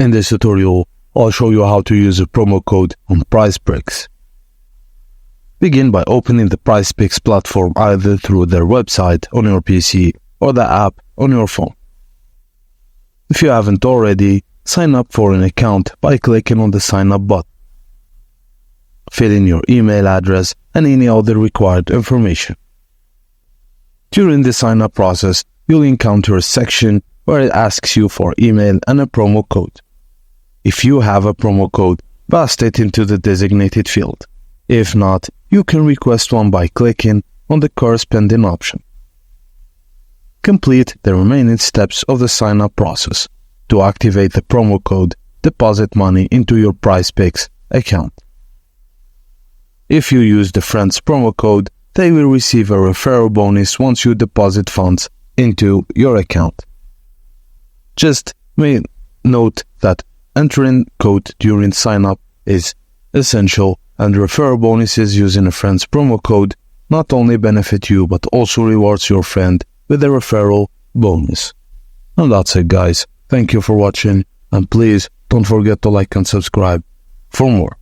In this tutorial, I'll show you how to use a promo code on PrizePicks. Begin by opening the PrizePicks platform either through their website on your PC or the app on your phone. If you haven't already, sign up for an account by clicking on the sign up button. Fill in your email address and any other required information. During the sign up process, you'll encounter a section where it asks you for email and a promo code. If you have a promo code, paste it into the designated field. If not, you can request one by clicking on the corresponding option. Complete the remaining steps of the sign-up process. To activate the promo code, deposit money into your PrizePicks account. If you use the friend's promo code, they will receive a referral bonus once you deposit funds into your account. Just note that entering code during sign-up is essential, and referral bonuses using a friend's promo code not only benefit you but also rewards your friend with a referral bonus. And that's it, guys. Thank you for watching, and please don't forget to like and subscribe for more.